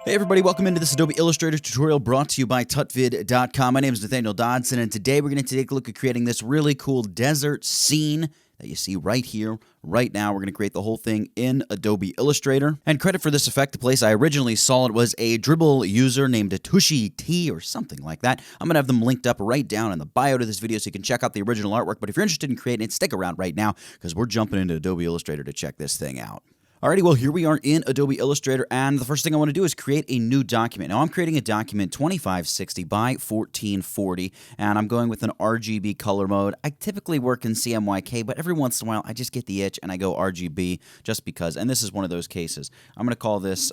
Hey everybody, welcome into this Adobe Illustrator tutorial brought to you by tutvid.com. My name is Nathaniel Dodson, and today we're going to take a look at creating this really cool desert scene that you see right here, right now. We're going to create the whole thing in Adobe Illustrator. And credit for this effect, the place I originally saw it was a Dribble user named Tushy T or something like that. I'm going to have them linked up right down in the bio to this video so you can check out the original artwork. But if you're interested in creating it, stick around right now because we're jumping into Adobe Illustrator to check this thing out. Alrighty, well, here we are in Adobe Illustrator, and the first thing I want to do is create a new document. Now, I'm creating a document 2560 by 1440, and I'm going with an RGB color mode. I typically work in CMYK, but every once in a while, I just get the itch, and I go RGB just because, and this is one of those cases. I'm going to call this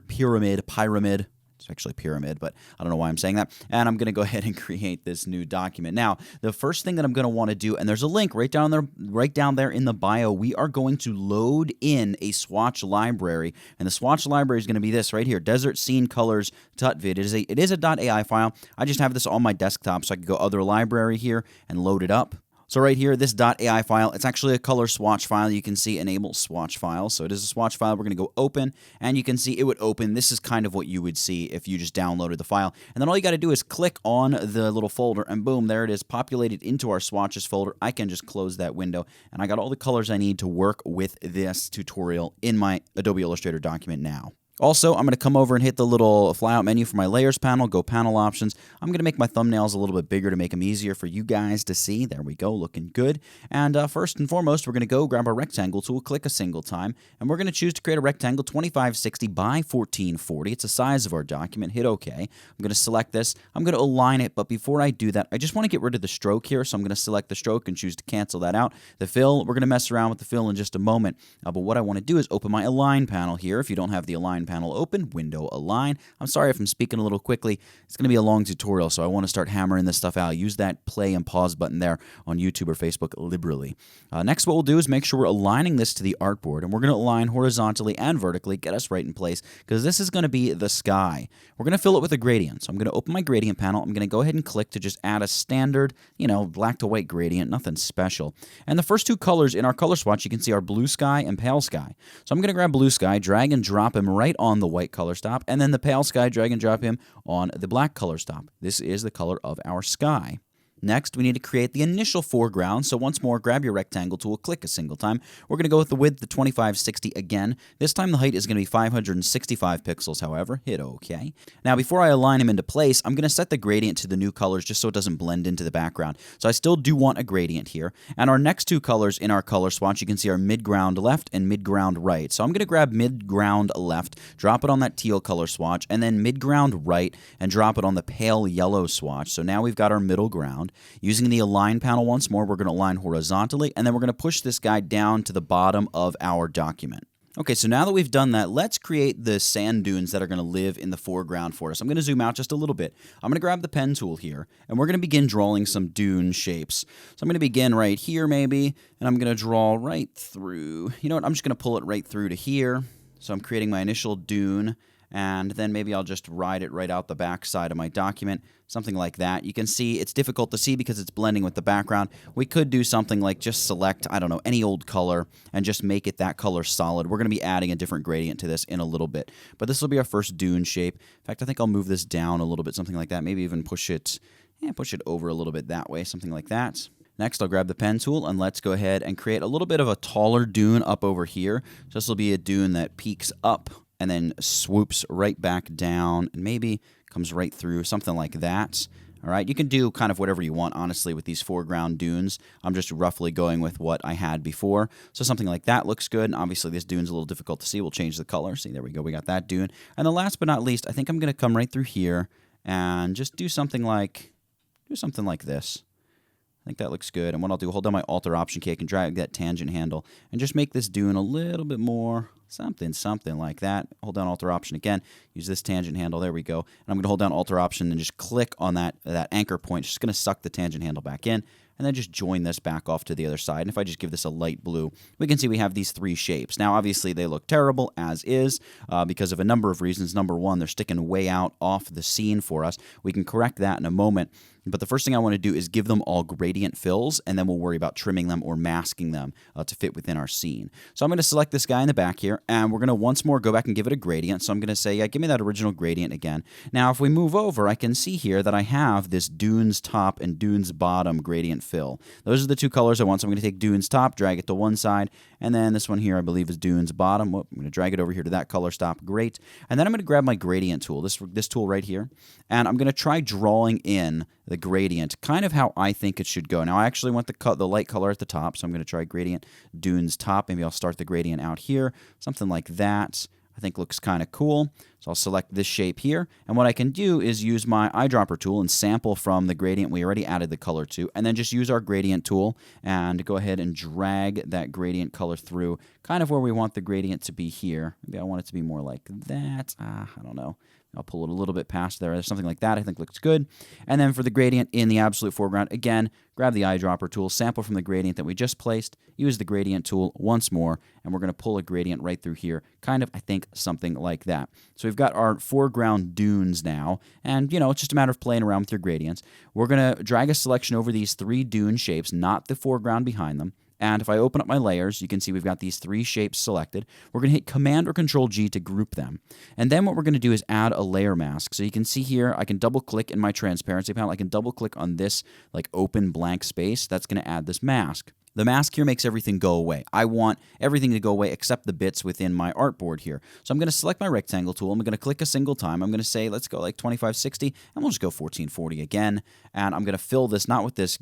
pyramid. It's actually pyramid, but I don't know why I'm saying that. And I'm going to go ahead and create this new document. Now, the first thing that I'm going to want to do, and there's a link right down there in the bio, we are going to load in a swatch library. And the swatch library is going to be this right here, Desert Scene Colors tutvid. It is a .ai file. I just have this on my desktop, so I can go other library here and load it up. So right here, this .ai file, it's actually a color swatch file. You can see enable swatch file. So it is a swatch file. We're going to go open, and you can see it would open. This is kind of what you would see if you just downloaded the file. And then all you got to do is click on the little folder, and boom, there it is, populated into our swatches folder. I can just close that window, and I got all the colors I need to work with this tutorial in my Adobe Illustrator document now. Also, I'm going to come over and hit the little flyout menu for my layers panel, go panel options. I'm going to make my thumbnails a little bit bigger to make them easier for you guys to see. There we go, looking good. And first and foremost, we're going to go grab our rectangle tool, click a single time, and we're going to choose to create a rectangle 2560 by 1440. It's the size of our document. Hit OK. I'm going to select this. I'm going to align it, but before I do that, I just want to get rid of the stroke here, so I'm going to select the stroke and choose to cancel that out. The fill, we're going to mess around with the fill in just a moment, but what I want to do is open my align panel here. If you don't have the align panel open, window align. I'm sorry if I'm speaking a little quickly. It's going to be a long tutorial, so I want to start hammering this stuff out. Use that play and pause button there on YouTube or Facebook liberally. Next, what we'll do is make sure we're aligning this to the artboard, and we're going to align horizontally and vertically, get us right in place, because this is going to be the sky. We're going to fill it with a gradient, so I'm going to open my gradient panel. I'm going to go ahead and click to just add a standard, black to white gradient, nothing special. And the first two colors in our color swatch, you can see are blue sky and pale sky. So I'm going to grab blue sky, drag and drop him right on the white color stop, and then the pale sky, drag and drop him on the black color stop. This is the color of our sky. Next, we need to create the initial foreground, so once more, grab your rectangle tool, click a single time. We're going to go with the width, the 2560 again. This time the height is going to be 565 pixels, however. Hit OK. Now, before I align him into place, I'm going to set the gradient to the new colors just so it doesn't blend into the background. So I still do want a gradient here. And our next two colors in our color swatch, you can see are midground left and midground right. So I'm going to grab midground left, drop it on that teal color swatch, and then midground right and drop it on the pale yellow swatch. So now we've got our middle ground. Using the align panel once more, we're going to align horizontally, and then we're going to push this guy down to the bottom of our document. Okay, so now that we've done that, let's create the sand dunes that are going to live in the foreground for us. I'm going to zoom out just a little bit. I'm going to grab the pen tool here, and we're going to begin drawing some dune shapes. So I'm going to begin right here maybe, and I'm going to draw right through. You know what? I'm just going to pull it right through to here. So I'm creating my initial dune, and then maybe I'll just ride it right out the back side of my document, something like that. You can see it's difficult to see because it's blending with the background. We could do something like just select, I don't know, any old color and just make it that color solid. We're going to be adding a different gradient to this in a little bit, but this will be our first dune shape. In fact, I think I'll move this down a little bit, something like that. Maybe even push it over a little bit that way, something like that. Next, I'll grab the pen tool, and let's go ahead and create a little bit of a taller dune up over here. So this will be a dune that peaks up and then swoops right back down and maybe comes right through, something like that. All right, you can do kind of whatever you want, honestly, with these foreground dunes. I'm just roughly going with what I had before. So something like that looks good, and obviously this dune's a little difficult to see. We'll change the color. See, there we go, we got that dune. And then last but not least, I think I'm going to come right through here and just do something like this. I think that looks good. And what I'll do, hold down my Alt or Option key, I can drag that tangent handle and just make this dune a little bit more, something like that. Hold down Alt or Option again, use this tangent handle, there we go. And I'm going to hold down Alt or Option and just click on that anchor point. It's just going to suck the tangent handle back in, and then just join this back off to the other side. And if I just give this a light blue, we can see we have these three shapes. Now, obviously, they look terrible as is because of a number of reasons. Number one, they're sticking way out off the scene for us. We can correct that in a moment. But the first thing I want to do is give them all gradient fills, and then we'll worry about trimming them or masking them to fit within our scene. So I'm going to select this guy in the back here, and we're going to once more go back and give it a gradient. So I'm going to say, yeah, give me that original gradient again. Now, if we move over, I can see here that I have this dunes top and dunes bottom gradient fill. Those are the two colors I want. So I'm going to take dunes top, drag it to one side, and then this one here I believe is dunes bottom. Whoop, I'm going to drag it over here to that color stop. Great. And then I'm going to grab my gradient tool, this tool right here, and I'm going to try drawing in the gradient, kind of how I think it should go. Now, I actually want the light color at the top, so I'm going to try gradient dunes top. Maybe I'll start the gradient out here, something like that. I think looks kind of cool. So I'll select this shape here, and what I can do is use my eyedropper tool and sample from the gradient we already added the color to, and then just use our gradient tool and go ahead and drag that gradient color through kind of where we want the gradient to be here. Maybe I want it to be more like that. I don't know. I'll pull it a little bit past there. There's something like that I think looks good. And then for the gradient in the absolute foreground, again, grab the eyedropper tool, sample from the gradient that we just placed, use the gradient tool once more, and we're going to pull a gradient right through here, kind of, I think, something like that. So we've got our foreground dunes now, and, it's just a matter of playing around with your gradients. We're going to drag a selection over these three dune shapes, not the foreground behind them. And if I open up my layers, you can see we've got these three shapes selected. We're going to hit Command or Control G to group them. And then what we're going to do is add a layer mask. So you can see here, I can double click in my transparency panel. I can double click on this like open blank space. That's going to add this mask. The mask here makes everything go away. I want everything to go away except the bits within my artboard here. So I'm going to select my rectangle tool. I'm going to click a single time. I'm going to say, let's go like 2560, and we'll just go 1440 again. And I'm going to fill this, not with this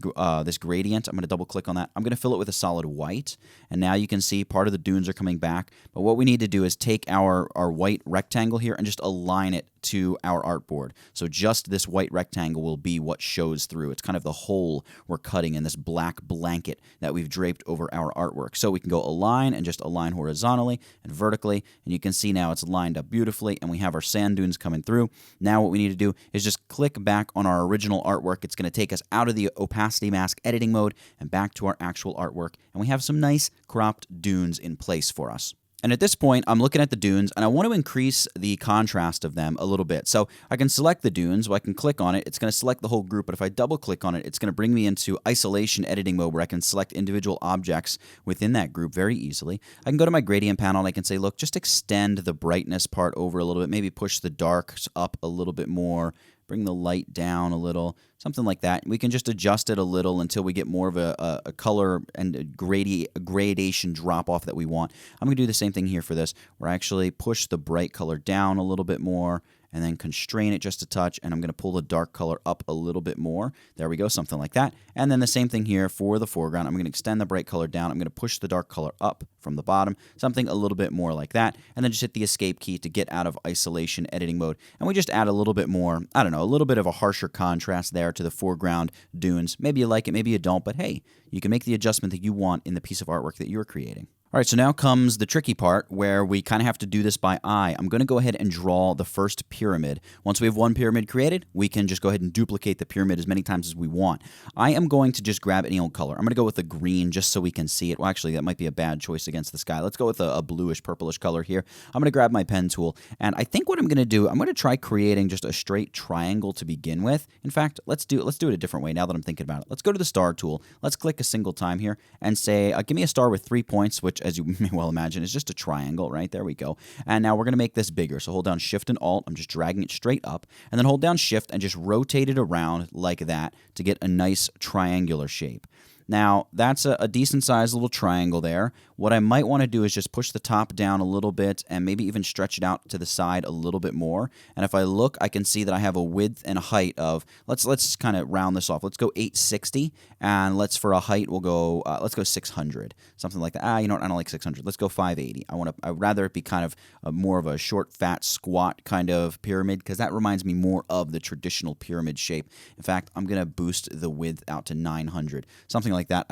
this gradient. I'm going to double click on that. I'm going to fill it with a solid white. And now you can see part of the dunes are coming back. But what we need to do is take our white rectangle here and just align it to our artboard. So just this white rectangle will be what shows through. It's kind of the hole we're cutting in this black blanket that we've draped over our artwork. So we can go align and just align horizontally and vertically, and you can see now it's lined up beautifully, and we have our sand dunes coming through. Now what we need to do is just click back on our original artwork. It's going to take us out of the opacity mask editing mode and back to our actual artwork, and we have some nice cropped dunes in place for us. And at this point, I'm looking at the dunes, and I want to increase the contrast of them a little bit. So I can select the dunes, I can click on it, it's going to select the whole group, but if I double click on it, it's going to bring me into isolation editing mode where I can select individual objects within that group very easily. I can go to my gradient panel and I can say, look, just extend the brightness part over a little bit, maybe push the darks up a little bit more, bring the light down a little, something like that. We can just adjust it a little until we get more of a color and a gradation drop off that we want. I'm going to do the same thing here for this, where I actually push the bright color down a little bit more and then constrain it just a touch, and I'm going to pull the dark color up a little bit more. There we go, something like that. And then the same thing here for the foreground. I'm going to extend the bright color down. I'm going to push the dark color up from the bottom, something a little bit more like that, and then just hit the escape key to get out of isolation editing mode. And we just add a little bit more, I don't know, a little bit of a harsher contrast there to the foreground dunes. Maybe you like it, maybe you don't, but hey, you can make the adjustment that you want in the piece of artwork that you're creating. All right, so now comes the tricky part where we kind of have to do this by eye. I'm going to go ahead and draw the first pyramid. Once we have one pyramid created, we can just go ahead and duplicate the pyramid as many times as we want. I am going to just grab any old color. I'm going to go with the green just so we can see it. Well, actually, that might be a bad choice against the sky. Let's go with a bluish, purplish color here. I'm going to grab my pen tool, and I think what I'm going to do, I'm going to try creating just a straight triangle to begin with. In fact, let's do it a different way now that I'm thinking about it. Let's go to the star tool. Let's click a single time here and say, give me a star with 3 points, which, as you may well imagine, is just a triangle, right? There we go. And now we're going to make this bigger. So hold down Shift and Alt. I'm just dragging it straight up. And then hold down Shift and just rotate it around like that to get a nice triangular shape. Now, that's a decent-sized little triangle there. What I might want to do is just push the top down a little bit and maybe even stretch it out to the side a little bit more. And if I look, I can see that I have a width and a height of, let's kind of round this off. Let's go 860, and for a height, we'll go, let's go 600, something like that. You know what? I don't like 600. Let's go 580. I'd rather it be kind of more of a short, fat, squat kind of pyramid, because that reminds me more of the traditional pyramid shape. In fact, I'm going to boost the width out to 900, something like that.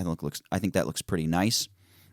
I think that looks pretty nice.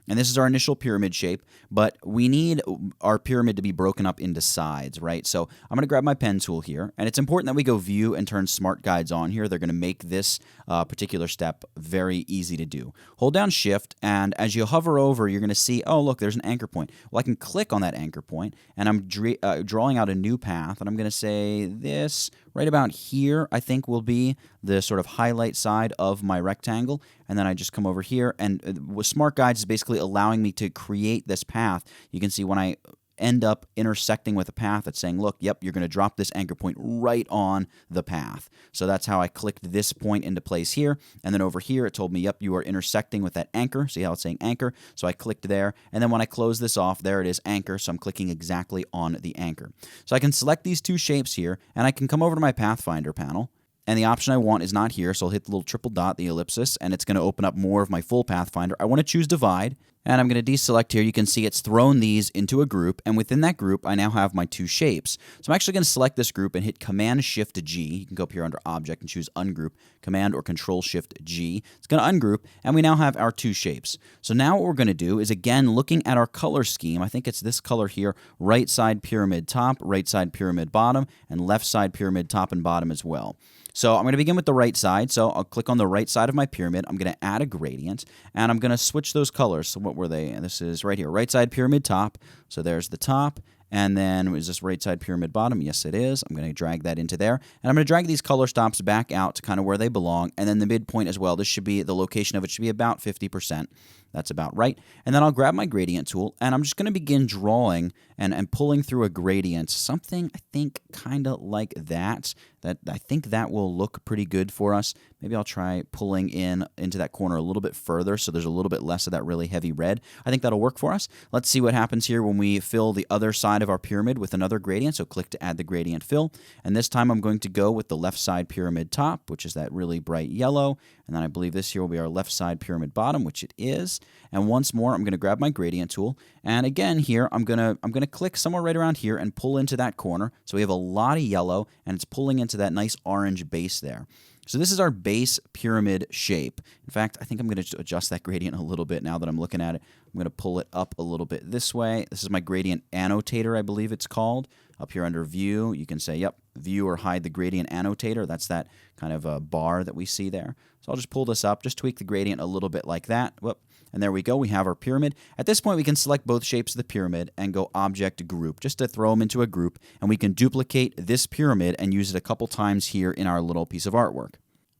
And this is our initial pyramid shape, but we need our pyramid to be broken up into sides, right? So I'm going to grab my pen tool here, and it's important that we go view and turn smart guides on here. They're going to make this particular step very easy to do. Hold down shift, and as you hover over, you're going to see, oh, look, there's an anchor point. Well, I can click on that anchor point, and I'm drawing out a new path, and I'm going to say this right about here, I think, will be the sort of highlight side of my rectangle. And then I just come over here, and with Smart Guides is basically allowing me to create this path. You can see when I end up intersecting with a path, it's saying, look, yep, you're going to drop this anchor point right on the path. So that's how I clicked this point into place here. And then over here, it told me, yep, you are intersecting with that anchor. See how it's saying anchor? So I clicked there. And then when I close this off, there it is, anchor. So I'm clicking exactly on the anchor. So I can select these two shapes here, and I can come over to my Pathfinder panel. And the option I want is not here, so I'll hit the little triple dot, the ellipsis, and it's going to open up more of my full Pathfinder. I want to choose divide, and I'm going to deselect here. You can see it's thrown these into a group, and within that group, I now have my two shapes. So I'm actually going to select this group and hit Command-Shift-G. You can go up here under Object and choose Ungroup, Command or Control-Shift-G. It's going to ungroup, and we now have our two shapes. So now what we're going to do is, again, looking at our color scheme, I think it's this color here, right side pyramid top, right side pyramid bottom, and left side pyramid top and bottom as well. So I'm going to begin with the right side. So I'll click on the right side of my pyramid. I'm going to add a gradient, and I'm going to switch those colors. So what were they? This is right here, right side pyramid top. So there's the top. And then is this right side pyramid bottom? Yes, it is. I'm going to drag that into there. And I'm going to drag these color stops back out to kind of where they belong. And then the midpoint as well. This should be, the location of it should be about 50%. That's about right. And then I'll grab my gradient tool, and I'm just going to begin drawing and pulling through a gradient. Something, I think, kind of like that. I think that will look pretty good for us. Maybe I'll try pulling into that corner a little bit further so there's a little bit less of that really heavy red. I think that'll work for us. Let's see what happens here when we fill the other side of our pyramid with another gradient. So click to add the gradient fill. And this time I'm going to go with the left side pyramid top, which is that really bright yellow. And then I believe this here will be our left side pyramid bottom, which it is. And once more, I'm going to grab my gradient tool. And again here, I'm going to click somewhere right around here and pull into that corner. So we have a lot of yellow, and it's pulling into that nice orange base there. So this is our base pyramid shape. In fact, I think I'm going to adjust that gradient a little bit now that I'm looking at it. I'm going to pull it up a little bit this way. This is my gradient annotator, I believe it's called. Up here under View, you can say, yep, View or hide the gradient annotator. That's that kind of a bar that we see there. So I'll just pull this up, just tweak the gradient a little bit like that. Whoop. And there we go. We have our pyramid. At this point, we can select both shapes of the pyramid and go Object Group, just to throw them into a group. And we can duplicate this pyramid and use it a couple times here in our little piece of artwork.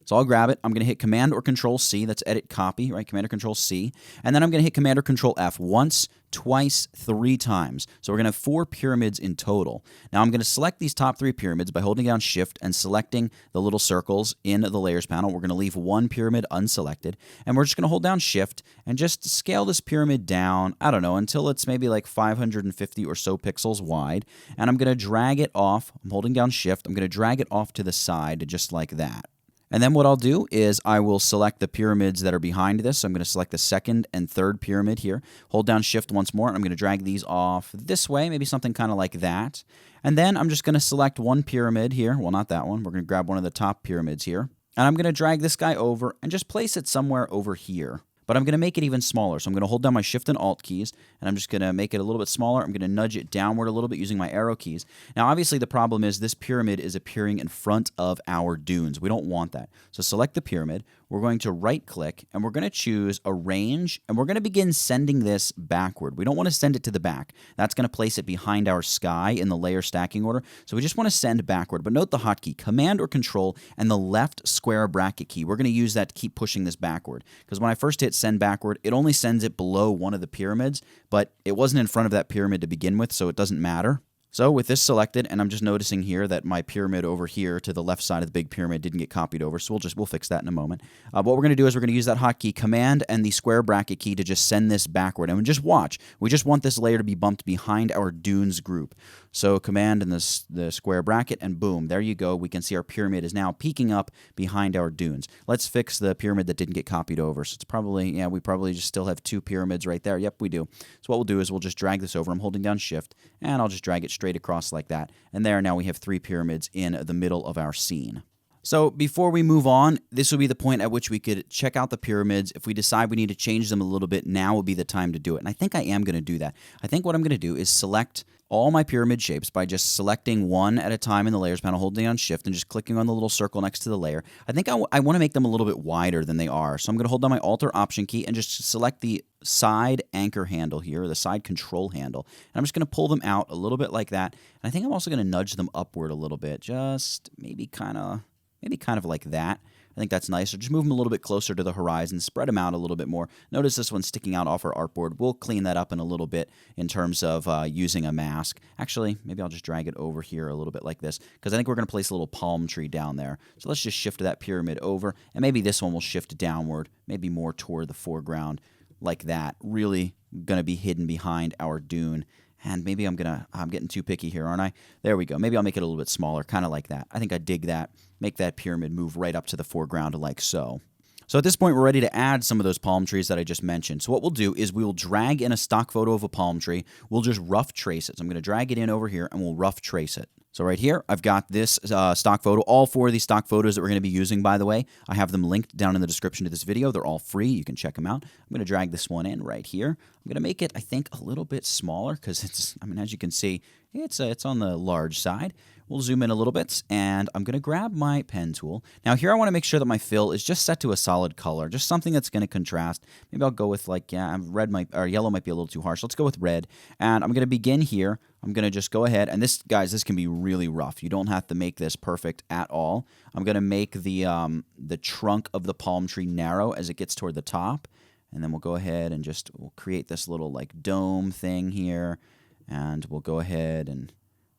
So I'll grab it. I'm going to hit Command or Control C. That's Edit Copy, right? Command or Control C. And then I'm going to hit Command or Control F once, twice, 3 times. So we're going to have 4 pyramids in total. Now I'm going to select these top 3 pyramids by holding down Shift and selecting the little circles in the Layers panel. We're going to leave one pyramid unselected. And we're just going to hold down Shift and just scale this pyramid down, I don't know, until it's maybe like 550 or so pixels wide. And I'm going to drag it off. I'm holding down Shift. I'm going to drag it off to the side just like that. And then what I'll do is I will select the pyramids that are behind this. So I'm going to select the second and third pyramid here. Hold down Shift once more, and I'm going to drag these off this way, maybe something kind of like that. And then I'm just going to select one pyramid here. Well, not that one. We're going to grab one of the top pyramids here. And I'm going to drag this guy over and just place it somewhere over here. But I'm going to make it even smaller. So I'm going to hold down my Shift and Alt keys, and I'm just going to make it a little bit smaller. I'm going to nudge it downward a little bit using my arrow keys. Now, obviously, the problem is this pyramid is appearing in front of our dunes. We don't want that. So select the pyramid. We're going to right-click, and we're going to choose Arrange, and we're going to begin sending this backward. We don't want to send it to the back. That's going to place it behind our sky in the layer stacking order. So we just want to send backward. But note the hotkey, Command or Control, and the left square bracket key. We're going to use that to keep pushing this backward. Because when I first hit Send Backward, it only sends it below one of the pyramids, but it wasn't in front of that pyramid to begin with, so it doesn't matter. So with this selected, and I'm just noticing here that my pyramid over here to the left side of the big pyramid didn't get copied over, so we'll fix that in a moment. What we're going to do is we're going to use that hotkey Command and the square bracket key to just send this backward. And just watch. We just want this layer to be bumped behind our dunes group. So Command and the square bracket, and boom, there you go. We can see our pyramid is now peeking up behind our dunes. Let's fix the pyramid that didn't get copied over. So it's probably, yeah, we probably just still have 2 pyramids right there. Yep, we do. So what we'll do is we'll just drag this over. I'm holding down Shift, and I'll just drag it straight across like that. And there, now we have 3 pyramids in the middle of our scene. So before we move on, this will be the point at which we could check out the pyramids. If we decide we need to change them a little bit, now would be the time to do it. And I think I am going to do that. I think what I'm going to do is select all my pyramid shapes by just selecting one at a time in the layers panel, holding down shift and just clicking on the little circle next to the layer. I think I want to make them a little bit wider than they are. So I'm going to hold down my Alt or Option key and just select the side anchor handle here, or the side control handle. And I'm just going to pull them out a little bit like that. And I think I'm also going to nudge them upward a little bit, just maybe kind of like that. I think that's nice. So just move them a little bit closer to the horizon, spread them out a little bit more. Notice this one's sticking out off our artboard. We'll clean that up in a little bit in terms of using a mask. Actually, maybe I'll just drag it over here a little bit like this, because I think we're going to place a little palm tree down there. So let's just shift that pyramid over, and maybe this one will shift downward, maybe more toward the foreground like that. Really going to be hidden behind our dune. And maybe I'm getting too picky here, aren't I? There we go. Maybe I'll make it a little bit smaller, kind of like that. I think I dig that. Make that pyramid move right up to the foreground like so. So at this point, we're ready to add some of those palm trees that I just mentioned. So what we'll do is we will drag in a stock photo of a palm tree. We'll just rough trace it. So I'm going to drag it in over here, and we'll rough trace it. So right here, I've got this stock photo. All 4 of these stock photos that we're going to be using, by the way, I have them linked down in the description to this video. They're all free. You can check them out. I'm going to drag this one in right here. I'm going to make it, I think, a little bit smaller because it's, I mean, as you can see, it's on the large side. We'll zoom in a little bit, and I'm going to grab my pen tool. Now here I want to make sure that my fill is just set to a solid color, just something that's going to contrast. Maybe I'll go with like, yeah, yellow might be a little too harsh. Let's go with red, and I'm going to begin here. I'm going to just go ahead, and this, guys, this can be really rough. You don't have to make this perfect at all. I'm going to make the trunk of the palm tree narrow as it gets toward the top, and then we'll go ahead and we'll create this little like dome thing here, and we'll go ahead and,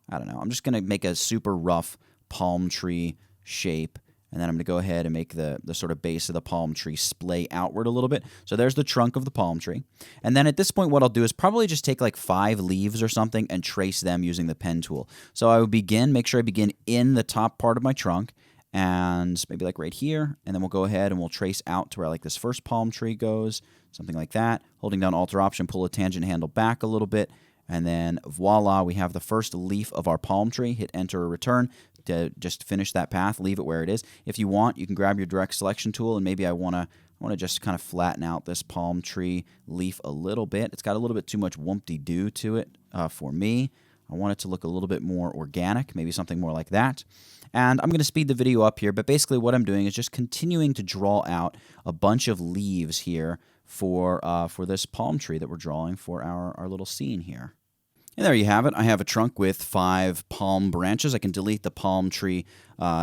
I don't know, I'm just going to make a super rough palm tree shape, and then I'm going to go ahead and make the sort of base of the palm tree splay outward a little bit. So there's the trunk of the palm tree. And then at this point, what I'll do is probably just take like 5 leaves or something and trace them using the pen tool. So I would make sure I begin in the top part of my trunk, and maybe like right here, and then we'll go ahead and we'll trace out to where like this first palm tree goes, something like that. Holding down Alt or Option, pull a tangent handle back a little bit, and then voila, we have the first leaf of our palm tree. Hit Enter or Return to just finish that path. Leave it where it is. If you want, you can grab your direct selection tool, and maybe I want to just kind of flatten out this palm tree leaf a little bit. It's got a little bit too much whoop-de-doo to it for me. I want it to look a little bit more organic, maybe something more like that. And I'm going to speed the video up here, but basically what I'm doing is just continuing to draw out a bunch of leaves here for this palm tree that we're drawing for our little scene here. And there you have it. I have a trunk with 5 palm branches. I can delete the palm tree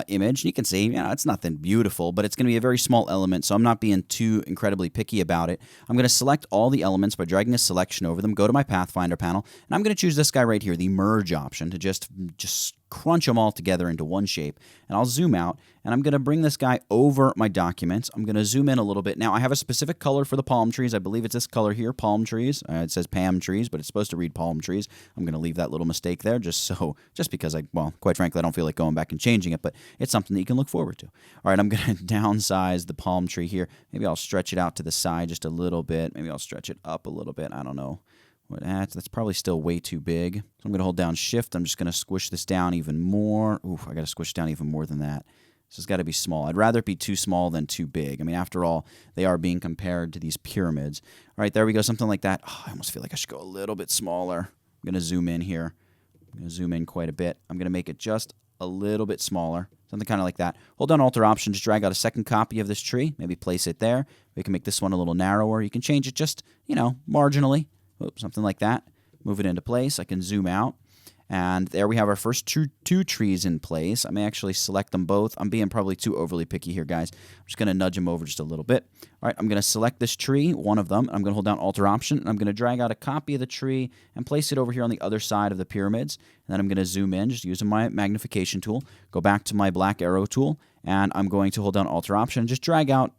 image. You can see, yeah, it's nothing beautiful, but it's going to be a very small element, so I'm not being too incredibly picky about it. I'm going to select all the elements by dragging a selection over them, go to my Pathfinder panel, and I'm going to choose this guy right here, the merge option, to just crunch them all together into one shape. And I'll zoom out, and I'm going to bring this guy over my document. I'm going to zoom in a little bit. Now, I have a specific color for the palm trees. I believe it's this color here, palm trees. It says Pam trees, but it's supposed to read palm trees. I'm going to leave that little mistake there just because quite frankly, I don't feel like going back and changing it, but it's something that you can look forward to. All right, I'm going to downsize the palm tree here. Maybe I'll stretch it out to the side just a little bit. Maybe I'll stretch it up a little bit. I don't know. That's probably still way too big. So I'm going to hold down Shift. I'm just going to squish this down even more. Oof, I got to squish down even more than that. This has got to be small. I'd rather it be too small than too big. I mean, after all, they are being compared to these pyramids. All right, there we go, something like that. Oh, I almost feel like I should go a little bit smaller. I'm going to zoom in here. I'm going to zoom in quite a bit. I'm going to make it just a little bit smaller, something kind of like that. Hold down Alt or Option, just drag out a second copy of this tree. Maybe place it there. We can make this one a little narrower. You can change it just, marginally. Oops, something like that. Move it into place. I can zoom out. And there we have our first two trees in place. I may actually select them both. I'm being probably too overly picky here, guys. I'm just going to nudge them over just a little bit. All right, I'm going to select this tree, one of them. I'm going to hold down Alt or Option, and I'm going to drag out a copy of the tree and place it over here on the other side of the pyramids. And then I'm going to zoom in, just using my magnification tool, go back to my black arrow tool, and I'm going to hold down Alt or Option and just drag out,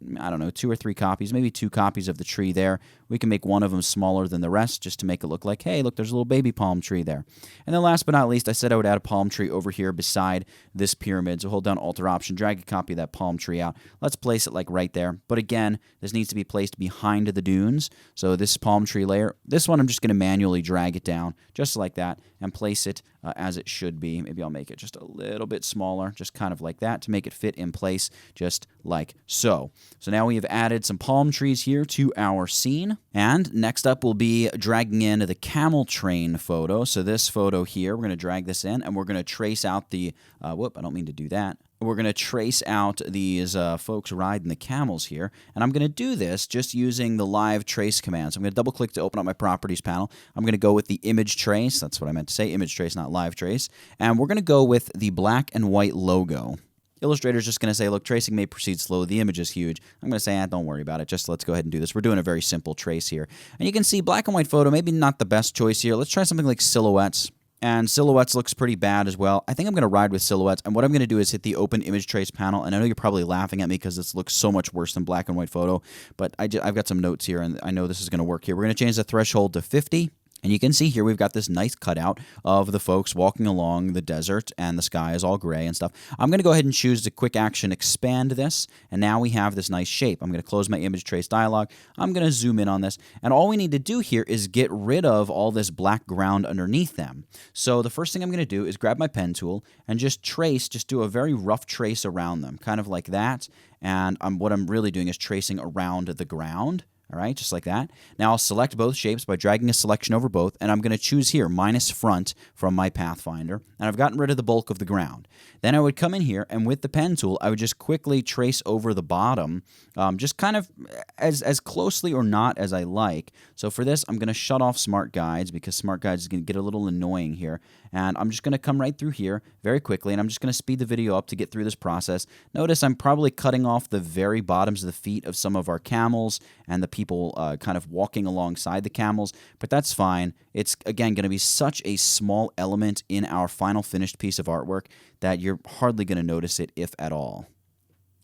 2 or 3 copies, maybe 2 copies of the tree there. We can make one of them smaller than the rest just to make it look like, hey, look, there's a little baby palm tree there. And then last but not least, I said I would add a palm tree over here beside this pyramid. So hold down Alt or Option, drag a copy of that palm tree out. Let's place it like right there. But again, this needs to be placed behind the dunes. So this palm tree layer, this one I'm just going to manually drag it down just like that and place it as it should be. Maybe I'll make it just a little bit smaller, just kind of like that to make it fit in place, just like so. So now we have added some palm trees here to our scene. And next up, we'll be dragging in the camel train photo. So this photo here, we're going to drag this in, and we're going to trace out the, whoop, I don't mean to do that. We're going to trace out these folks riding the camels here, and I'm going to do this just using the live trace command. So I'm going to double click to open up my properties panel. I'm going to go with the image trace. That's what I meant to say, image trace, not live trace. And we're going to go with the black and white logo. Illustrator's just going to say, look, tracing may proceed slowly. The image is huge. I'm going to say, don't worry about it. Just let's go ahead and do this. We're doing a very simple trace here. And you can see black and white photo, maybe not the best choice here. Let's try something like silhouettes. And silhouettes looks pretty bad as well. I think I'm going to ride with silhouettes. And what I'm going to do is hit the open image trace panel. And I know you're probably laughing at me because this looks so much worse than black and white photo. But I've got some notes here, and I know this is going to work here. We're going to change the threshold to 50. And you can see here we've got this nice cutout of the folks walking along the desert, and the sky is all gray and stuff. I'm going to go ahead and choose the quick action expand this, and now we have this nice shape. I'm going to close my image trace dialog. I'm going to zoom in on this, and all we need to do here is get rid of all this black ground underneath them. So the first thing I'm going to do is grab my pen tool and just do a very rough trace around them, kind of like that. And what I'm really doing is tracing around the ground. All right, just like that. Now I'll select both shapes by dragging a selection over both, and I'm going to choose here minus front from my Pathfinder, and I've gotten rid of the bulk of the ground. Then I would come in here, and with the pen tool, I would just quickly trace over the bottom, just kind of as closely or not as I like. So for this, I'm going to shut off Smart Guides because Smart Guides is going to get a little annoying here. And I'm just going to come right through here very quickly, and I'm just going to speed the video up to get through this process. Notice I'm probably cutting off the very bottoms of the feet of some of our camels and the people kind of walking alongside the camels, but that's fine. It's, again, going to be such a small element in our final finished piece of artwork that you're hardly going to notice it, if at all.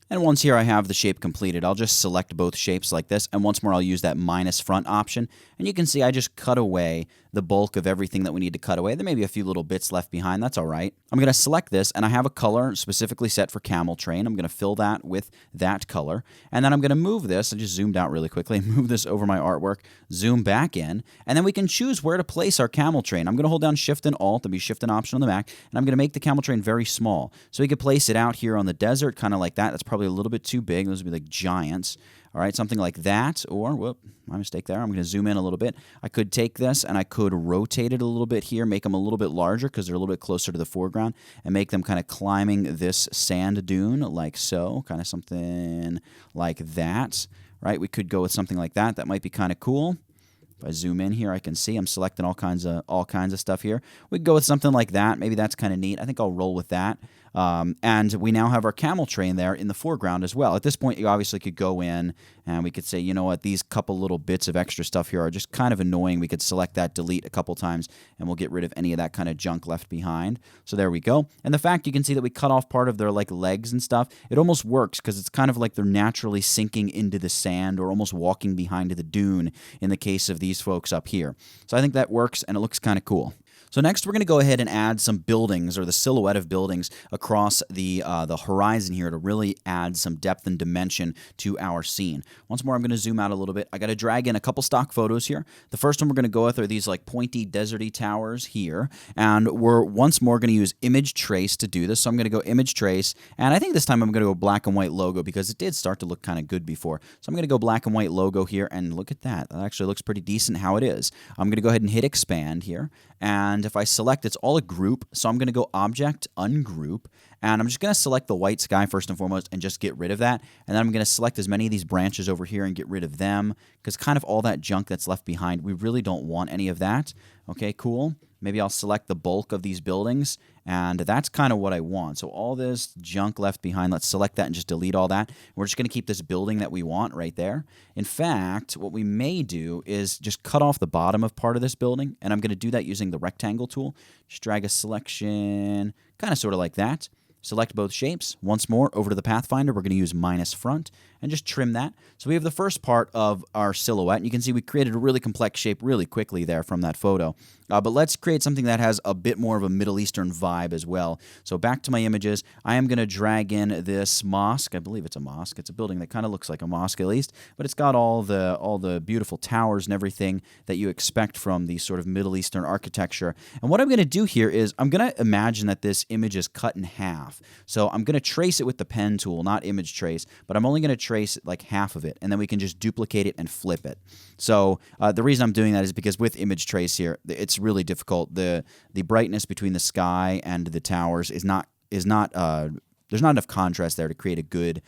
And once here I have the shape completed, I'll just select both shapes like this, and once more I'll use that minus front option, and you can see I just cut away the bulk of everything that we need to cut away. There may be a few little bits left behind, that's all right. I'm going to select this, and I have a color specifically set for camel train. I'm going to fill that with that color, and then I'm going to move this. I just zoomed out really quickly, move this over my artwork, zoom back in, and then we can choose where to place our camel train. I'm going to hold down Shift and Alt, there'll be Shift and Option on the Mac, and I'm going to make the camel train very small. So we could place it out here on the desert, kind of like that. That's probably a little bit too big. Those would be like giants. All right, something like that, or, whoop, my mistake there. I'm going to zoom in a little bit. I could take this and I could rotate it a little bit here, make them a little bit larger because they're a little bit closer to the foreground, and make them kind of climbing this sand dune like so, kind of something like that, right? We could go with something like that. That might be kind of cool. If I zoom in here, I can see I'm selecting all kinds of stuff here. We could go with something like that. Maybe that's kind of neat. I think I'll roll with that. And we now have our camel train there in the foreground as well. At this point, you obviously could go in and we could say, you know what, these couple little bits of extra stuff here are just kind of annoying. We could select that, delete a couple times, and we'll get rid of any of that kind of junk left behind. So there we go. And the fact you can see that we cut off part of their like legs and stuff, it almost works because it's kind of like they're naturally sinking into the sand or almost walking behind the dune in the case of these folks up here. So I think that works, and it looks kind of cool. So next, we're going to go ahead and add some buildings, or the silhouette of buildings, across the horizon here to really add some depth and dimension to our scene. Once more, I'm going to zoom out a little bit. I got to drag in a couple stock photos here. The first one we're going to go with are these like pointy, deserty towers here, and we're once more going to use image trace to do this. So I'm going to go image trace, and I think this time I'm going to go black and white logo because it did start to look kind of good before. So I'm going to go black and white logo here, and look at that. That actually looks pretty decent how it is. I'm going to go ahead and hit expand here, and if I select, it's all a group, so I'm going to go Object, Ungroup, and I'm just going to select the white sky first and foremost and just get rid of that, and then I'm going to select as many of these branches over here and get rid of them, because kind of all that junk that's left behind, we really don't want any of that. Okay, cool. Maybe I'll select the bulk of these buildings, and that's kind of what I want. So all this junk left behind, let's select that and just delete all that. We're just going to keep this building that we want right there. In fact, what we may do is just cut off the bottom of part of this building, and I'm going to do that using the rectangle tool. Just drag a selection, kind of sort of like that. select both shapes. Once more, over to the Pathfinder, we're going to use minus front and just trim that. So we have the first part of our silhouette, and you can see we created a really complex shape really quickly there from that photo. But let's create something that has a bit more of a Middle Eastern vibe as well. So back to my images, I am going to drag in this mosque. I believe it's a mosque. It's a building that kind of looks like a mosque at least, but it's got all the beautiful towers and everything that you expect from the sort of Middle Eastern architecture. And what I'm going to do here is I'm going to imagine that this image is cut in half. So I'm going to trace it with the pen tool, not image trace, but I'm only going to trace like half of it, and then we can just duplicate it and flip it. So the reason I'm doing that is because with image trace here, it's really difficult. The brightness between the sky and the towers is not there's not enough contrast there to create a good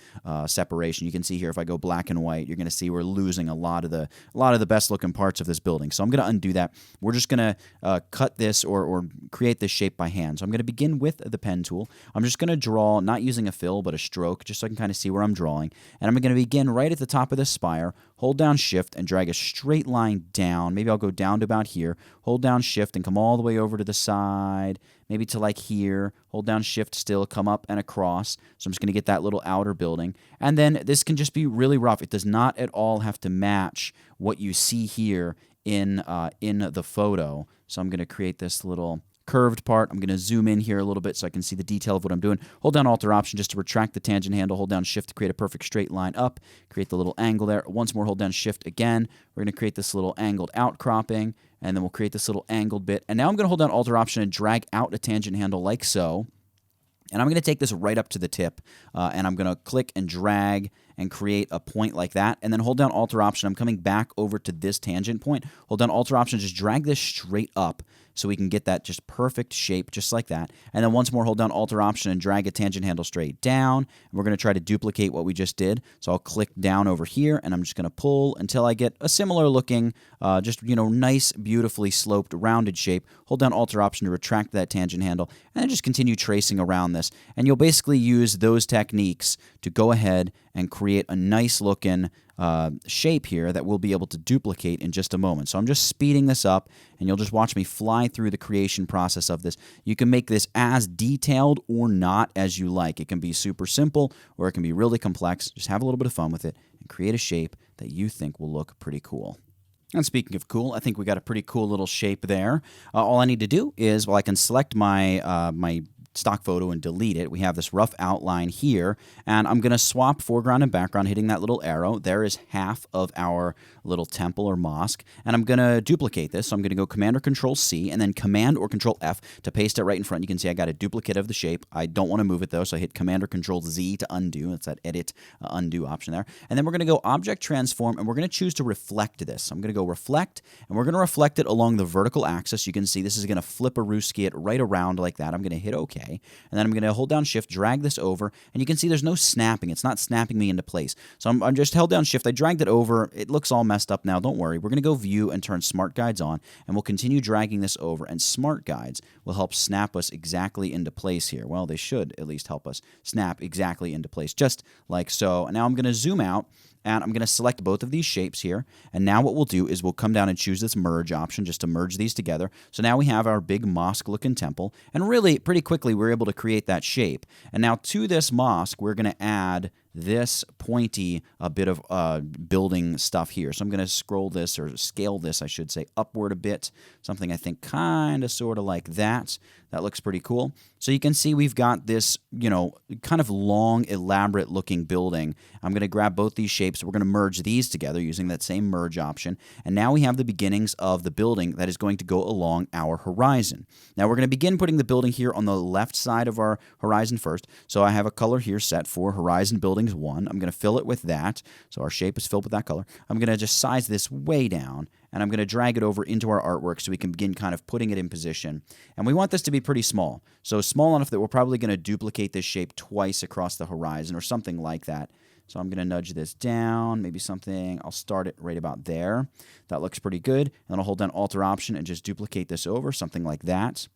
separation. You can see here if I go black and white, you're going to see we're losing a lot of the best looking parts of this building. So I'm going to undo that. We're just going to cut this or create this shape by hand. So I'm going to begin with the pen tool. I'm just going to draw, not using a fill, but a stroke, just so I can kind of see where I'm drawing. And I'm going to begin right at the top of the spire, hold down Shift, and drag a straight line down. Maybe I'll go down to about here, hold down Shift, and come all the way over to the side, maybe to like here, hold down Shift still, come up and across. So I'm just going to get that little outer building. And then this can just be really rough. It does not at all have to match what you see here in the photo. So I'm going to create this little curved part. I'm going to zoom in here a little bit so I can see the detail of what I'm doing. Hold down Alt-Option just to retract the tangent handle. Hold down Shift to create a perfect straight line up. Create the little angle there. Once more, hold down Shift again. We're going to create this little angled outcropping, and then we'll create this little angled bit. And now I'm going to hold down Alt-Option and drag out a tangent handle like so. And I'm going to take this right up to the tip, and I'm going to click and drag and create a point like that, and then hold down Alt-Option. I'm coming back over to this tangent point. Hold down Alt-Option, just drag this straight up so we can get that just perfect shape just like that. And then once more, hold down Alt-Option and drag a tangent handle straight down. And we're going to try to duplicate what we just did. So I'll click down over here, and I'm just going to pull until I get a similar looking, nice, beautifully sloped, rounded shape. Hold down Alt-Option to retract that tangent handle, and then just continue tracing around this. And you'll basically use those techniques to go ahead and create a nice looking shape here that we'll be able to duplicate in just a moment. So I'm just speeding this up, and you'll just watch me fly through the creation process of this. You can make this as detailed or not as you like. It can be super simple, or it can be really complex. Just have a little bit of fun with it and create a shape that you think will look pretty cool. And speaking of cool, I think we got a pretty cool little shape there. All I need to do is, I can select my my stock photo and delete it. We have this rough outline here, and I'm going to swap foreground and background, hitting that little arrow. There is half of our little temple or mosque, and I'm going to duplicate this. So I'm going to go Command or Control C, and then Command or Control F to paste it right in front. You can see I got a duplicate of the shape. I don't want to move it though, so I hit Command or Control Z to undo. That's that Edit Undo option there. And then we're going to go Object Transform, and we're going to choose to reflect this. I'm going to go Reflect, and we're going to reflect it along the vertical axis. You can see this is going to flip a Ruski it right around like that. I'm going to hit OK. And then I'm going to hold down Shift, drag this over, and you can see there's no snapping. It's not snapping me into place. So I'm just held down Shift. I dragged it over. It looks all messed up now. Don't worry. We're going to go View and turn Smart Guides on, and we'll continue dragging this over, and Smart Guides will help snap us exactly into place here. Well, they should at least help us snap exactly into place, just like so. And now I'm going to zoom out, and I'm going to select both of these shapes here. And now what we'll do is we'll come down and choose this merge option just to merge these together. So now we have our big mosque-looking temple. And really, pretty quickly, we're able to create that shape. And now to this mosque, we're going to add this pointy bit of building stuff here. So I'm going to scroll this, or scale this, I should say, upward a bit. Something I think kind of sort of like that. That looks pretty cool. So you can see we've got this, kind of long, elaborate looking building. I'm going to grab both these shapes. We're going to merge these together using that same merge option. And now we have the beginnings of the building that is going to go along our horizon. Now we're going to begin putting the building here on the left side of our horizon first. So I have a color here set for Horizon Buildings 1. I'm going to fill it with that. So our shape is filled with that color. I'm going to just size this way down, and I'm going to drag it over into our artwork so we can begin kind of putting it in position. And we want this to be pretty small. So small enough that we're probably going to duplicate this shape twice across the horizon or something like that. So I'm going to nudge this down, maybe something. I'll start it right about there. That looks pretty good. And then I'll hold down Alt-Option and just duplicate this over, something like that.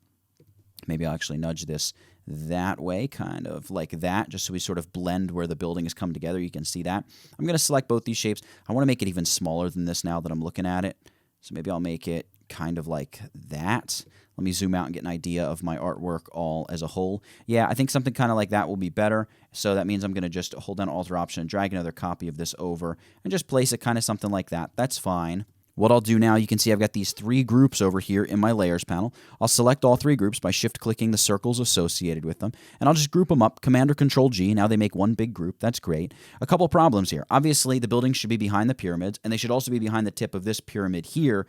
Maybe I'll actually nudge this that way, kind of like that, just so we sort of blend where the building has come together. You can see that. I'm going to select both these shapes. I want to make it even smaller than this now that I'm looking at it. So maybe I'll make it kind of like that. Let me zoom out and get an idea of my artwork all as a whole. Yeah, I think something kind of like that will be better. So that means I'm going to just hold down Alt or Option and drag another copy of this over and just place it kind of something like that. That's fine. What I'll do now, you can see I've got these 3 groups over here in my Layers panel. I'll select all 3 groups by shift-clicking the circles associated with them, and I'll just group them up, Command or Control-G. Now they make one big group. That's great. A couple problems here. Obviously, the buildings should be behind the pyramids, and they should also be behind the tip of this pyramid here.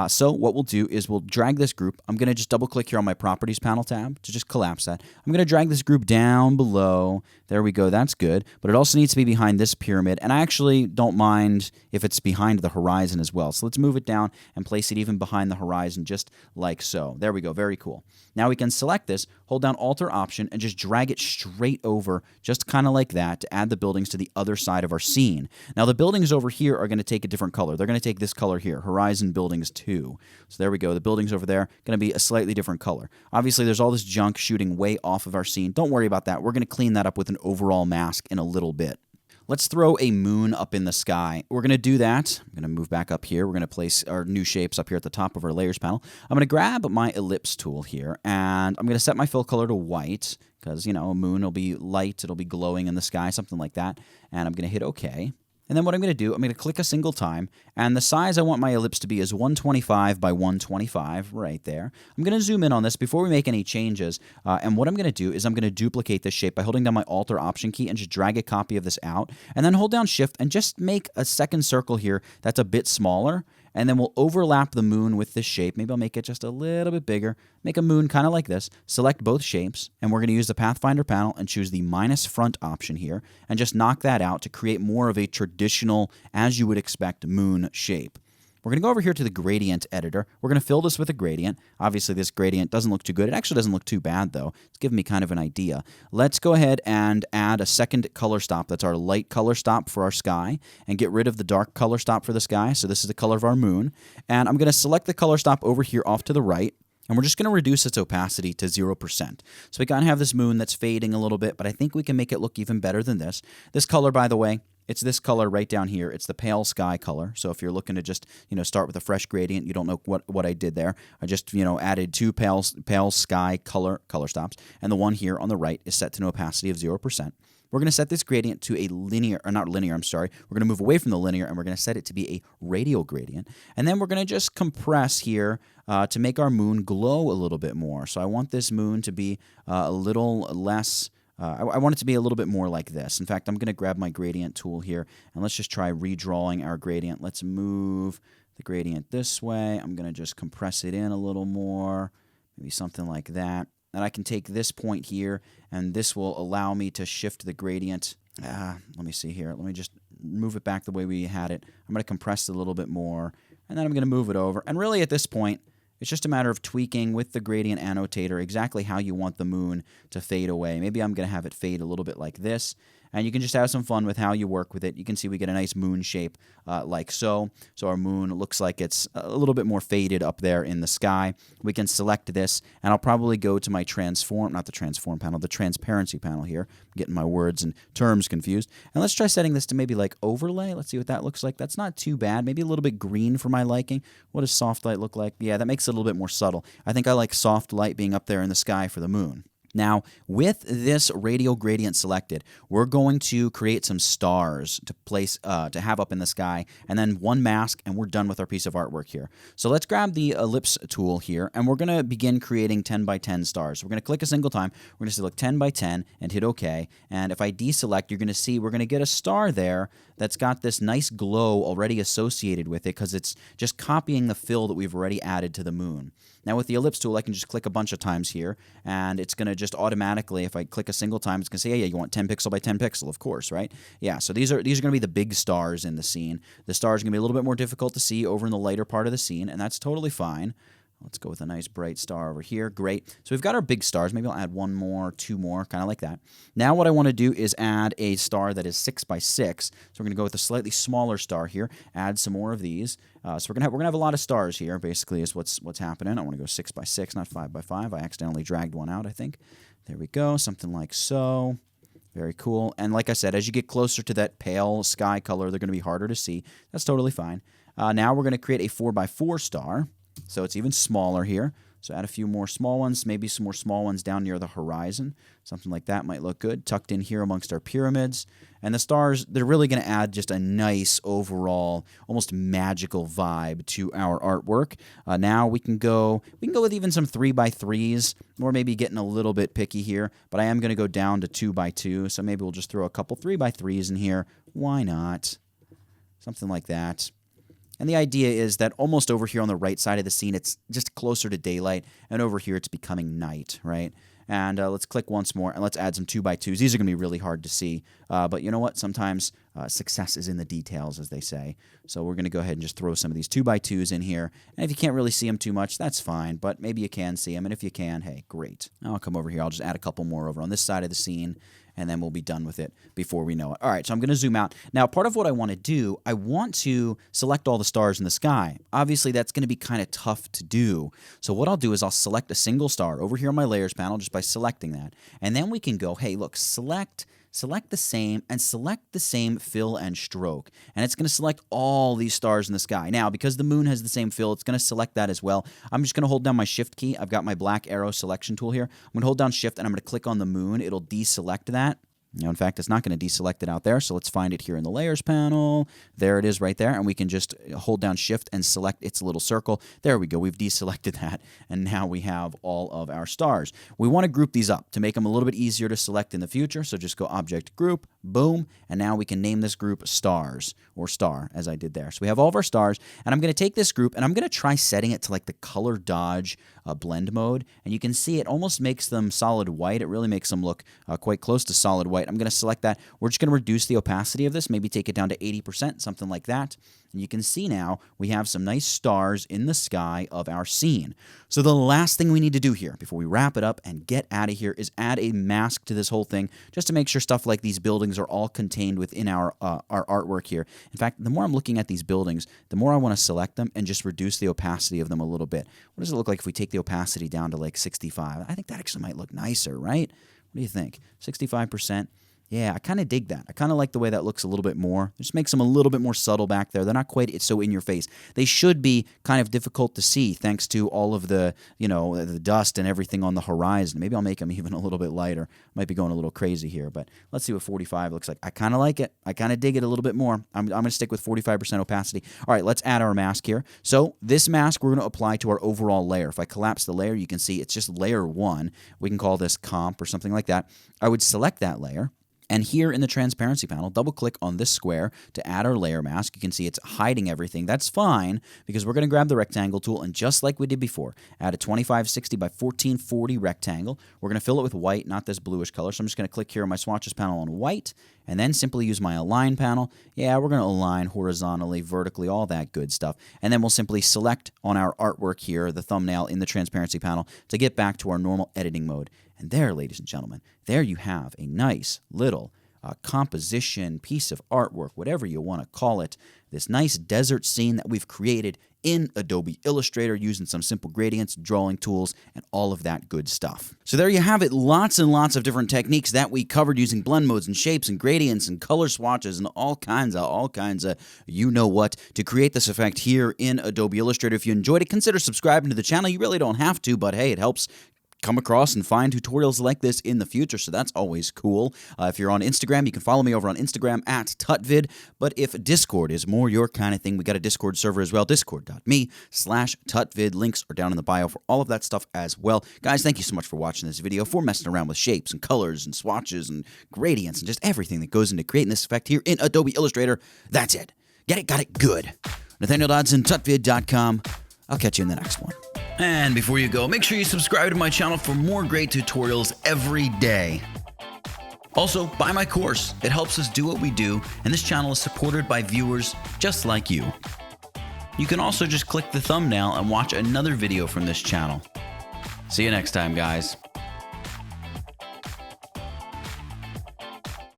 So what we'll do is we'll drag this group. I'm going to just double-click here on my Properties panel tab to just collapse that. I'm going to drag this group down below. There we go. That's good. But it also needs to be behind this pyramid. And I actually don't mind if it's behind the horizon as well. So let's move it down and place it even behind the horizon, just like so. There we go. Very cool. Now we can select this, hold down Alt or Option, and just drag it straight over, just kind of like that, to add the buildings to the other side of our scene. Now the buildings over here are going to take a different color. They're going to take this color here, Horizon Buildings 2. So there we go. The buildings over there going to be a slightly different color. Obviously, there's all this junk shooting way off of our scene. Don't worry about that. We're going to clean that up with an overall mask in a little bit. Let's throw a moon up in the sky. We're going to do that. I'm going to move back up here. We're going to place our new shapes up here at the top of our Layers panel. I'm going to grab my ellipse tool here, and I'm going to set my fill color to white because, you know, a moon will be light. It'll be glowing in the sky, something like that. And I'm going to hit OK. And then what I'm going to do, I'm going to click a single time, and the size I want my ellipse to be is 125 by 125, right there. I'm going to zoom in on this before we make any changes, and what I'm going to do is I'm going to duplicate this shape by holding down my Alt or Option key and just drag a copy of this out, and then hold down Shift and just make a second circle here that's a bit smaller, and then we'll overlap the moon with this shape. Maybe I'll make it just a little bit bigger. Make a moon kind of like this. Select both shapes, and we're going to use the Pathfinder panel and choose the minus front option here, and just knock that out to create more of a traditional, as you would expect, moon shape. We're going to go over here to the gradient editor. We're going to fill this with a gradient. Obviously, this gradient doesn't look too good. It actually doesn't look too bad, though. It's giving me kind of an idea. Let's go ahead and add a second color stop. That's our light color stop for our sky, and get rid of the dark color stop for the sky. So this is the color of our moon. And I'm going to select the color stop over here off to the right, and we're just going to reduce its opacity to 0%. So we kind of have this moon that's fading a little bit, but I think we can make it look even better than this. This color, by the way, it's this color right down here. It's the pale sky color. So if you're looking to just, start with a fresh gradient, you don't know what I did there. I just, added 2 pale sky color stops, and the one here on the right is set to an opacity of 0%. We're going to set this gradient to a linear, or not linear, I'm sorry. We're going to move away from the linear, and we're going to set it to be a radial gradient. And then we're going to just compress here to make our moon glow a little bit more. So I want this moon to be a little less... I want it to be a little bit more like this. In fact, I'm going to grab my gradient tool here, and let's just try redrawing our gradient. Let's move the gradient this way. I'm going to just compress it in a little more, maybe something like that. And I can take this point here, and this will allow me to shift the gradient. Let me see here. Let me just move it back the way we had it. I'm going to compress it a little bit more, and then I'm going to move it over. And really at this point, it's just a matter of tweaking with the gradient annotator exactly how you want the moon to fade away. Maybe I'm going to have it fade a little bit like this, and you can just have some fun with how you work with it. You can see we get a nice moon shape like so. So our moon looks like it's a little bit more faded up there in the sky. We can select this, and I'll probably go to my not the transform panel, the transparency panel here. I'm getting my words and terms confused. And let's try setting this to maybe like overlay. Let's see what that looks like. That's not too bad. Maybe a little bit green for my liking. What does soft light look like? Yeah, that makes it a little bit more subtle. I think I like soft light being up there in the sky for the moon. Now, with this radial gradient selected, we're going to create some stars to place to have up in the sky, and then one mask, and we're done with our piece of artwork here. So let's grab the ellipse tool here, and we're going to begin creating 10 by 10 stars. So we're going to click a single time. We're going to select 10 by 10 and hit OK. And if I deselect, you're going to see we're going to get a star there that's got this nice glow already associated with it because it's just copying the fill that we've already added to the moon. Now with the ellipse tool, I can just click a bunch of times here, and it's going to just automatically, if I click a single time, it's going to say, yeah, you want 10 pixel by 10 pixel, of course, right? Yeah, so these are going to be the big stars in the scene. The stars are going to be a little bit more difficult to see over in the lighter part of the scene, and that's totally fine. Let's go with a nice bright star over here. Great. So we've got our big stars. Maybe I'll add one more, 2 more, kind of like that. Now what I want to do is add a star that is 6 by 6. So we're going to go with a slightly smaller star here. Add some more of these. So we're gonna have a lot of stars here. Basically, is what's happening. I want to go 6 by 6, not 5 by 5. I accidentally dragged one out, I think. There we go. Something like so. Very cool. And like I said, as you get closer to that pale sky color, they're going to be harder to see. That's totally fine. Now we're going to create a 4 by 4 star. So it's even smaller here. So add a few more small ones, maybe some more small ones down near the horizon. Something like that might look good, tucked in here amongst our pyramids. And the stars, they're really going to add just a nice overall, almost magical vibe to our artwork. Now we can go with even some 3x3s, or maybe getting a little bit picky here. But I am going to go down to 2x2, so maybe we'll just throw a couple 3x3s in here. Why not? Something like that. And the idea is that almost over here on the right side of the scene, it's just closer to daylight, and over here it's becoming night, right? And let's click once more, and let's add some 2x2s. These are going to be really hard to see, but you know what? Sometimes success is in the details, as they say. So we're going to go ahead and just throw some of these 2x2s in here. And if you can't really see them too much, that's fine, but maybe you can see them, and if you can, hey, great. Now I'll come over here. I'll just add a couple more over on this side of the scene, and then we'll be done with it before we know it. All right, so I'm going to zoom out. Now, part of what I want to do, I want to select all the stars in the sky. Obviously, that's going to be kind of tough to do. So what I'll do is I'll select a single star over here on my layers panel just by selecting that. And then we can go, hey, look, select the same, and select the same fill and stroke. And it's going to select all these stars in the sky. Now, because the moon has the same fill, it's going to select that as well. I'm just going to hold down my Shift key. I've got my black arrow selection tool here. I'm going to hold down Shift, and I'm going to click on the moon. It'll deselect that. Now, in fact, it's not going to deselect it out there, so let's find it here in the Layers panel. There it is right there, and we can just hold down Shift and select its little circle. There we go. We've deselected that, and now we have all of our stars. We want to group these up to make them a little bit easier to select in the future, so just go Object Group, boom, and now we can name this group Stars, or Star, as I did there. So we have all of our stars, and I'm going to take this group, and I'm going to try setting it to like the color dodge blend mode, and you can see it almost makes them solid white. It really makes them look quite close to solid white. I'm going to select that. We're just going to reduce the opacity of this, maybe take it down to 80%, something like that. And you can see now we have some nice stars in the sky of our scene. So the last thing we need to do here before we wrap it up and get out of here is add a mask to this whole thing, just to make sure stuff like these buildings are all contained within our artwork here. In fact, the more I'm looking at these buildings, the more I want to select them and just reduce the opacity of them a little bit. What does it look like if we take the opacity down to like 65? I think that actually might look nicer, right? What do you think? 65%? Yeah, I kind of dig that. I kind of like the way that looks a little bit more. It just makes them a little bit more subtle back there. They're not quite so in your face. They should be kind of difficult to see thanks to all of the, the dust and everything on the horizon. Maybe I'll make them even a little bit lighter. Might be going a little crazy here, but let's see what 45 looks like. I kind of like it. I kind of dig it a little bit more. I'm going to stick with 45% opacity. All right, let's add our mask here. So this mask we're going to apply to our overall layer. If I collapse the layer, you can see it's just layer 1. We can call this comp or something like that. I would select that layer. And here in the transparency panel, double-click on this square to add our layer mask. You can see it's hiding everything. That's fine, because we're going to grab the rectangle tool, and just like we did before, add a 2560 by 1440 rectangle. We're going to fill it with white, not this bluish color. So I'm just going to click here on my swatches panel on white, and then simply use my Align panel. Yeah, we're going to align horizontally, vertically, all that good stuff. And then we'll simply select on our artwork here, the thumbnail in the transparency panel, to get back to our normal editing mode. And there, ladies and gentlemen, there you have a nice little composition, piece of artwork, whatever you want to call it, this nice desert scene that we've created in Adobe Illustrator using some simple gradients, drawing tools, and all of that good stuff. So there you have it, lots and lots of different techniques that we covered using blend modes and shapes and gradients and color swatches and all kinds of you-know-what to create this effect here in Adobe Illustrator. If you enjoyed it, consider subscribing to the channel. You really don't have to, but hey, it helps come across and find tutorials like this in the future, so that's always cool. If you're on Instagram, you can follow me over on Instagram at tutvid, but if Discord is more your kind of thing, we got a Discord server as well, discord.me/tutvid. Links are down in the bio for all of that stuff as well. Guys, thank you so much for watching this video, for messing around with shapes and colors and swatches and gradients and just everything that goes into creating this effect here in Adobe Illustrator. That's it. Get it? Got it? Good. Nathaniel Dodson, tutvid.com. I'll catch you in the next one. And before you go, make sure you subscribe to my channel for more great tutorials every day. Also, buy my course. It helps us do what we do, and this channel is supported by viewers just like you. You can also just click the thumbnail and watch another video from this channel. See you next time, guys.